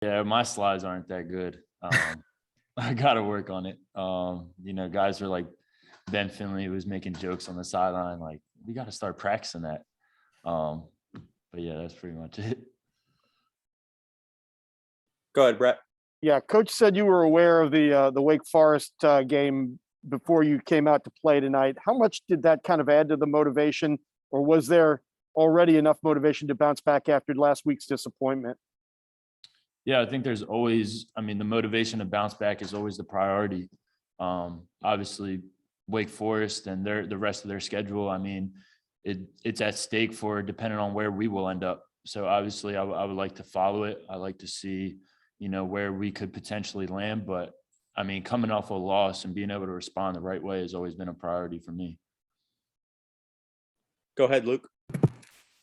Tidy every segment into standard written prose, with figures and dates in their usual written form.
Yeah, my slides aren't that good. I got to work on it. Guys are like Ben Finley was making jokes on the sideline. Like, we got to start practicing that. But yeah, that's pretty much it. Go ahead, Brett. Yeah, Coach said you were aware of the Wake Forest game before you came out to play tonight. How much did that kind of add to the motivation, or was there already enough motivation to bounce back after last week's disappointment? Yeah, I think there's always, the motivation to bounce back is always the priority. Obviously, Wake Forest and the rest of their schedule, it's at stake for depending on where we will end up. So obviously, I would like to follow it. I like to see, where we could potentially land. But coming off a loss and being able to respond the right way has always been a priority for me. Go ahead, Luke.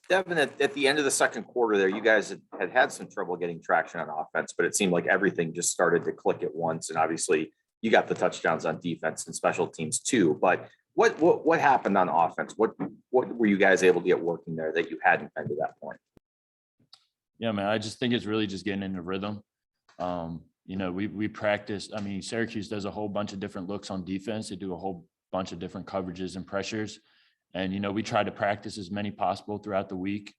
Devin, at the end of the second quarter there, you guys had some trouble getting traction on offense, but it seemed like everything just started to click at once. And obviously you got the touchdowns on defense and special teams too. But what happened on offense? What were you guys able to get working there that you hadn't been to that point? Yeah, man, I just think it's really just getting into rhythm. We practice. Syracuse does a whole bunch of different looks on defense. They do a whole bunch of different coverages and pressures. And, we try to practice as many possible throughout the week.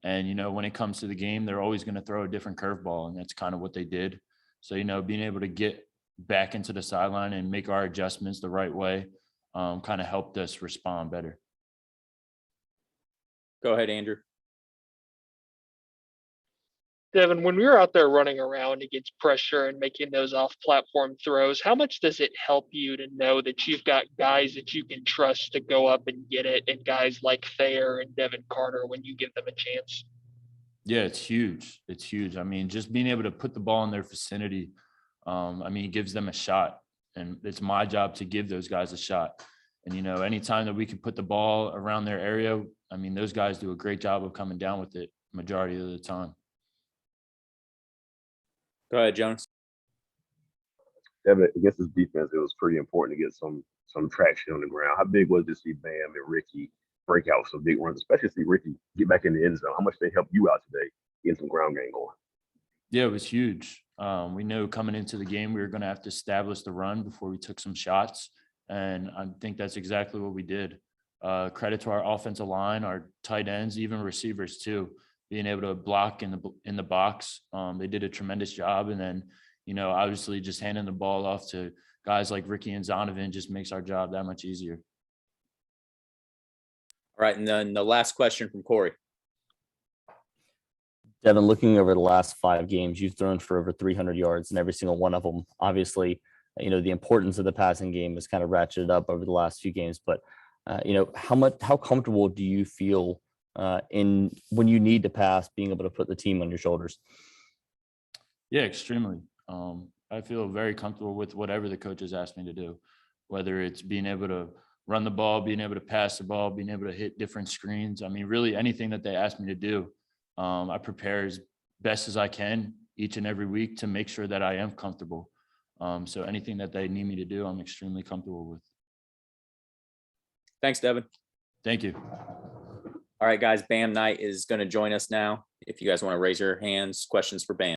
And, when it comes to the game, they're always going to throw a different curveball. And that's kind of what they did. So, being able to get back into the sideline and make our adjustments the right way kind of helped us respond better. Go ahead, Andrew. Devin, when you're out there running around against pressure and making those off-platform throws, how much does it help you to know that you've got guys that you can trust to go up and get it, and guys like Thayer and Devin Carter when you give them a chance? Yeah, it's huge. It's huge. Just being able to put the ball in their vicinity, it gives them a shot. And it's my job to give those guys a shot. And, anytime that we can put the ball around their area, those guys do a great job of coming down with it majority of the time. Go ahead, Jonas. Devin, against this defense, it was pretty important to get some traction on the ground. How big was it to see Bam and Ricky break out some big runs, especially see Ricky get back in the end zone? How much they helped you out today getting some ground game going? Yeah, it was huge. We knew coming into the game we were going to have to establish the run before we took some shots, and I think that's exactly what we did. Credit to our offensive line, our tight ends, even receivers too, being able to block in the box. They did a tremendous job. And then, obviously just handing the ball off to guys like Ricky and Zonovan just makes our job that much easier. All right. And then the last question from Corey. Devin, looking over the last 5 games, you've thrown for over 300 yards in every single one of them. Obviously, the importance of the passing game has kind of ratcheted up over the last few games, but how comfortable do you feel in when you need to pass, being able to put the team on your shoulders? Yeah, extremely. I feel very comfortable with whatever the coaches ask me to do, whether it's being able to run the ball, being able to pass the ball, being able to hit different screens. Really anything that they ask me to do, I prepare as best as I can each and every week to make sure that I am comfortable. So anything that they need me to do, I'm extremely comfortable with. Thanks, Devin. Thank you. All right, guys, Bam Knight is going to join us now. If you guys want to raise your hands, questions for Bam.